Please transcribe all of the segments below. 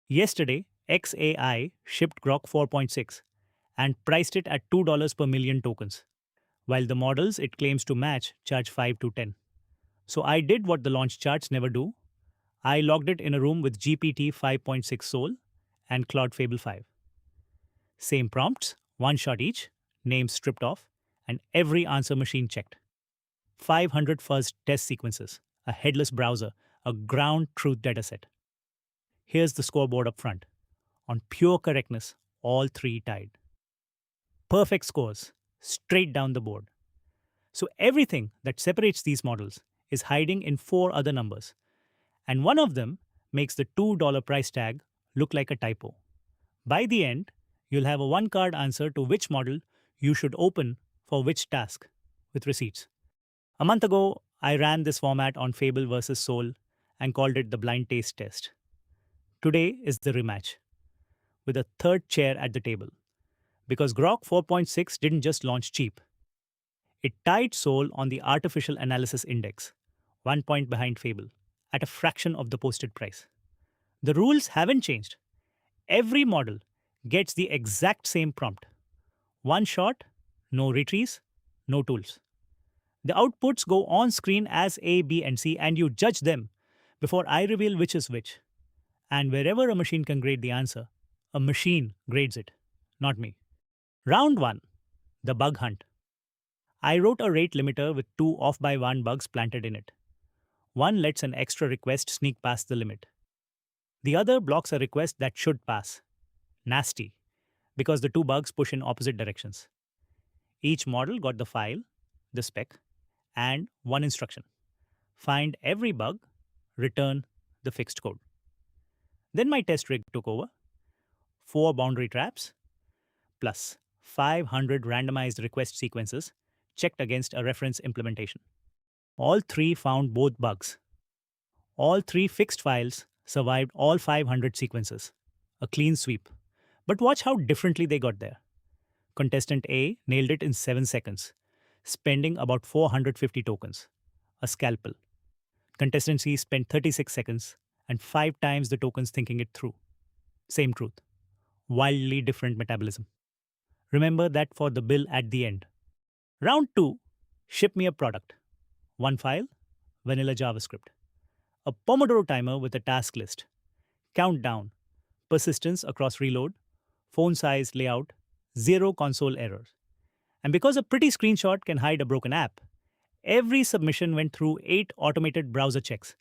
Yesterday, XAI shipped Grok 4.6 and priced it at $2 per million tokens, while the models it claims to match charge 5 to 10. So I did what the launch charts never do. I logged it in a room with GPT 5.6 Soul and Claude Fable 5. Same prompts, one shot each, names stripped off, and every answer machine checked. 500 fuzzed test sequences, a headless browser, a ground truth dataset. Here's the scoreboard up front. On pure correctness, all three tied. Perfect scores, straight down the board. So everything that separates these models is hiding in four other numbers, and one of them makes the $2 price tag look like a typo. By the end, you'll have a one-card answer to which model you should open for which task, with receipts. A month ago, I ran this format on Fable versus Soul and called it the blind taste test. Today is the rematch, with a third chair at the table. Because Grok 4.6 didn't just launch cheap. It tied Soul on the Artificial Analysis Index, 1 point behind Fable, at a fraction of the posted price. The rules haven't changed. Every model gets the exact same prompt. One shot, no retries, no tools. The outputs go on screen as A, B, and C, and you judge them before I reveal which is which. And wherever a machine can grade the answer, a machine grades it, not me. Round 1, the bug hunt. I wrote a rate limiter with 2 off by 1 bugs planted in it. One lets an extra request sneak past the limit. The other blocks a request that should pass. Nasty, because the 2 bugs push in opposite directions. Each model got the file, the spec, and one instruction. Find every bug, return the fixed code. Then my test rig took over. 4 boundary traps, plus 500 randomized request sequences checked against a reference implementation. All 3 found both bugs. All 3 fixed files survived all 500 sequences. A clean sweep. But watch how differently they got there. Contestant A nailed it in 7 seconds, spending about 450 tokens. A scalpel. Contestant C spent 36 seconds and 5 times the tokens thinking it through. Same truth. Wildly different metabolism. Remember that for the bill at the end. Round 2, ship me a product. 1 file, vanilla JavaScript. A Pomodoro timer with a task list. Countdown, persistence across reload, phone size layout, 0 console errors. And because a pretty screenshot can hide a broken app, every submission went through 8 automated browser checks.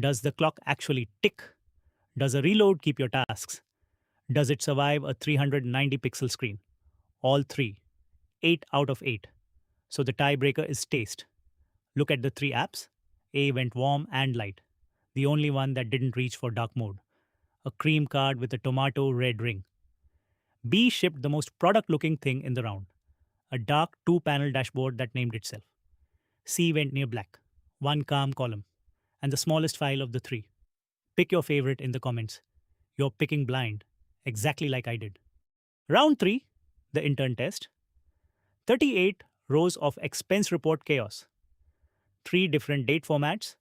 Does the clock actually tick? Does a reload keep your tasks? Does it survive a 390 pixel screen? All 3. 8 out of 8. So the tiebreaker is taste. Look at the 3 apps. A went warm and light. The only one that didn't reach for dark mode. A cream card with a tomato red ring. B shipped the most product-looking thing in the round. A dark 2-panel dashboard that named itself. C went near black. 1 calm column. And the smallest file of the 3. Pick your favorite in the comments. You're picking blind, exactly like I did. Round 3, the intern test. 38 rows of expense report chaos. 3 different date formats,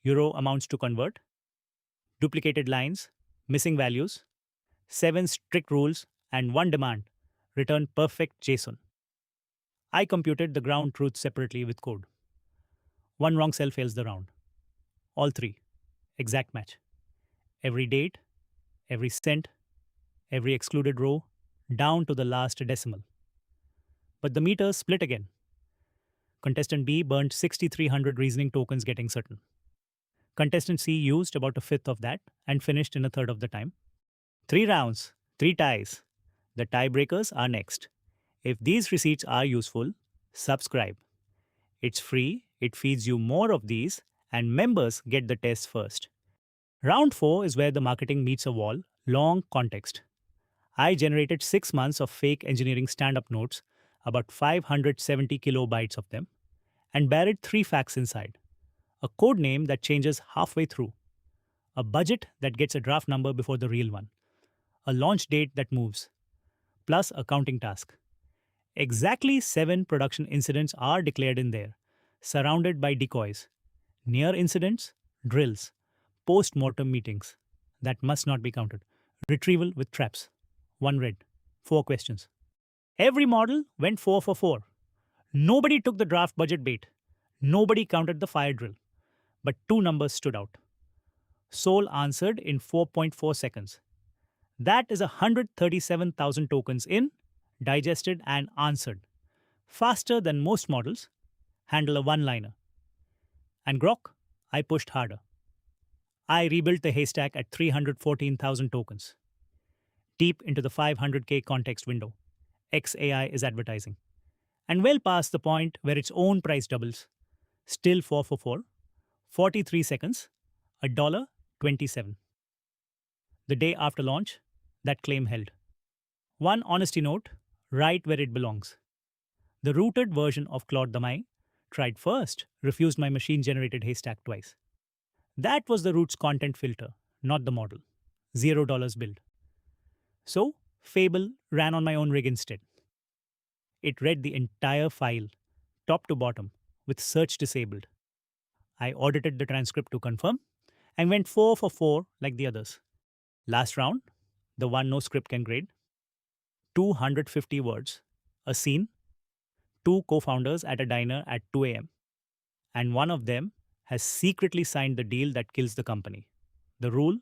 euro amounts to convert, duplicated lines, missing values, 7 strict rules, and 1 demand, return perfect JSON. I computed the ground truth separately with code. 1 wrong cell fails the round. All 3, exact match. Every date, every cent, every excluded row, down to the last decimal. But the meters split again. Contestant B burned 6,300 reasoning tokens getting certain. Contestant C used about a fifth of that and finished in a third of the time. 3 rounds, 3 ties. The tiebreakers are next. If these receipts are useful, subscribe. It's free, it feeds you more of these, and members get the tests first. Round 4 is where the marketing meets a wall, long context. I generated 6 months of fake engineering stand-up notes, about 570 kilobytes of them, and buried 3 facts inside. A code name that changes halfway through. A budget that gets a draft number before the real one. A launch date that moves. Plus a counting task. Exactly 7 production incidents are declared in there, surrounded by decoys. Near incidents, drills, post-mortem meetings. That must not be counted. Retrieval with traps. 1 red. 4 questions. Every model went 4 for 4. Nobody took the draft budget bait. Nobody counted the fire drill. But 2 numbers stood out. Soul answered in 4.4 seconds. That is 137,000 tokens in, digested, and answered. Faster than most models. Handle a one-liner. And Grok, I pushed harder. I rebuilt the haystack at 314,000 tokens. Deep into the 500k context window. XAI is advertising. And well past the point where its own price doubles. Still 4 for 4. 43 seconds. $1.27. The day after launch, that claim held. One honesty note, right where it belongs. The rooted version of Claude tried first, refused my machine-generated haystack twice. That was the root's content filter, not the model. $0 build. So, Fable ran on my own rig instead. It read the entire file, top to bottom, with search disabled. I audited the transcript to confirm and went 4 for 4 like the others. Last round, the one no script can grade. 250 words, a scene, 2 co-founders at a diner at 2 a.m. And one of them has secretly signed the deal that kills the company. The rule,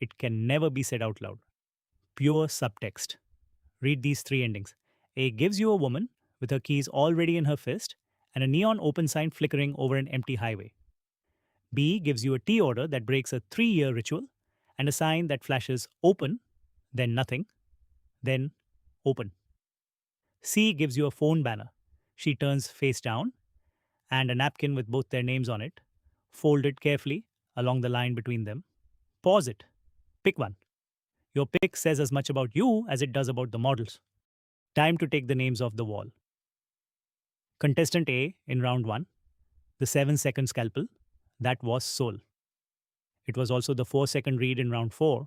it can never be said out loud. Pure subtext. Read these 3 endings. A gives you a woman with her keys already in her fist and a neon open sign flickering over an empty highway. B gives you a tea order that breaks a 3-year ritual and a sign that flashes open, then nothing, then open. C gives you a phone banner. She turns face down and a napkin with both their names on it, folded carefully along the line between them. Pause it. Pick one. Your pick says as much about you as it does about the models. Time to take the names off the wall. Contestant A in round 1, the 7-second scalpel, that was Soul. It was also the 4-second read in round 4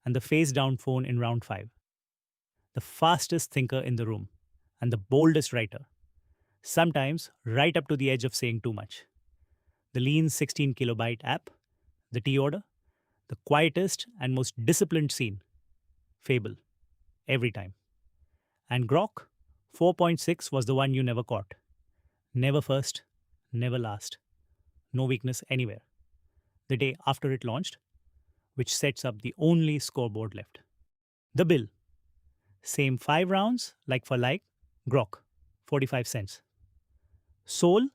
and the face down phone in round 5. The fastest thinker in the room and the boldest writer. Sometimes right up to the edge of saying too much. The lean 16 kilobyte app, the tea order, the quietest and most disciplined scene. Fable. Every time. And Grok 4.6 was the one you never caught. Never first, never last. No weakness anywhere. The day after it launched, which sets up the only scoreboard left. The bill. Same 5 rounds, like for like, Grok, 45 cents. Soul,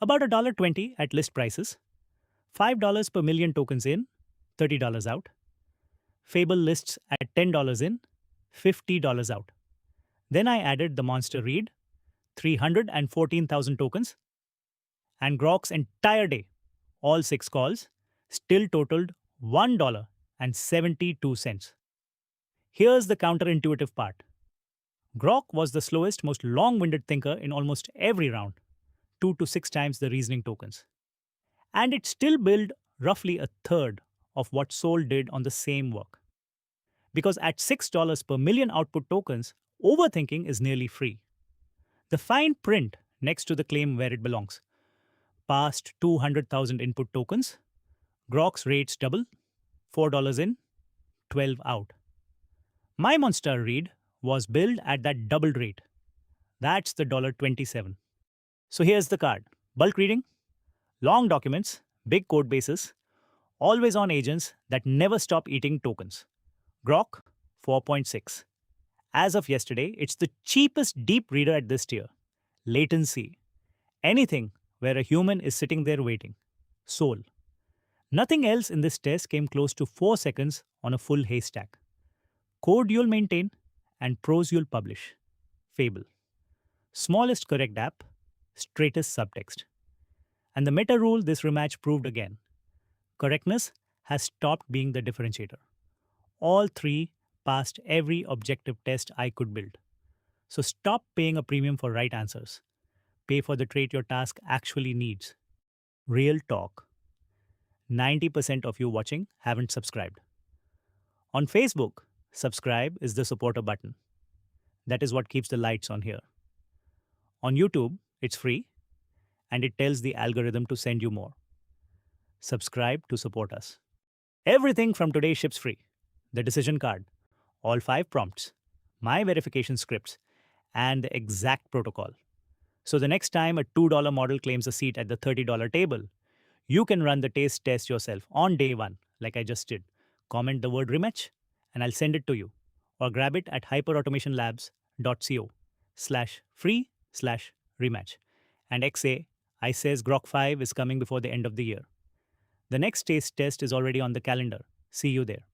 about $1.20 at list prices. $5 per million tokens in, $30 out. Fable lists at $10 in, $50 out. Then I added the monster read, 314,000 tokens. And Grok's entire day, all 6 calls, still totaled $1.72. Here's the counterintuitive part. Grok was the slowest, most long-winded thinker in almost every round, 2 to 6 times the reasoning tokens. And it still billed roughly a third of what Soul did on the same work. Because at $6 per million output tokens, overthinking is nearly free. The fine print next to the claim where it belongs. Past 200,000 input tokens, Grok's rates double, $4 in, 12 out. My monster read was billed at that doubled rate. That's the $27. So here's the card. Bulk reading, long documents, big code bases, always on agents that never stop eating tokens. Grok 4.6. As of yesterday, it's the cheapest deep reader at this tier. Latency. Anything where a human is sitting there waiting. Soul. Nothing else in this test came close to 4 seconds on a full haystack. Code you'll maintain and prose you'll publish. Fable. Smallest correct app, straightest subtext. And the meta rule this rematch proved again. Correctness has stopped being the differentiator. All 3 passed every objective test I could build. So stop paying a premium for right answers. Pay for the trait your task actually needs. Real talk. 90% of you watching haven't subscribed. On Facebook, subscribe is the supporter button. That is what keeps the lights on here. On YouTube, it's free, and it tells the algorithm to send you more. Subscribe to support us. Everything from today ships free. the decision card, all 5 prompts, my verification scripts, and the exact protocol. So the next time a $2 model claims a seat at the $30 table, you can run the taste test yourself on day 1, like I just did. Comment the word rematch, and I'll send it to you. Or grab it at hyperautomationlabs.co/free/rematch. And XA, I says Grok 5 is coming before the end of the year. The next taste test is already on the calendar. See you there.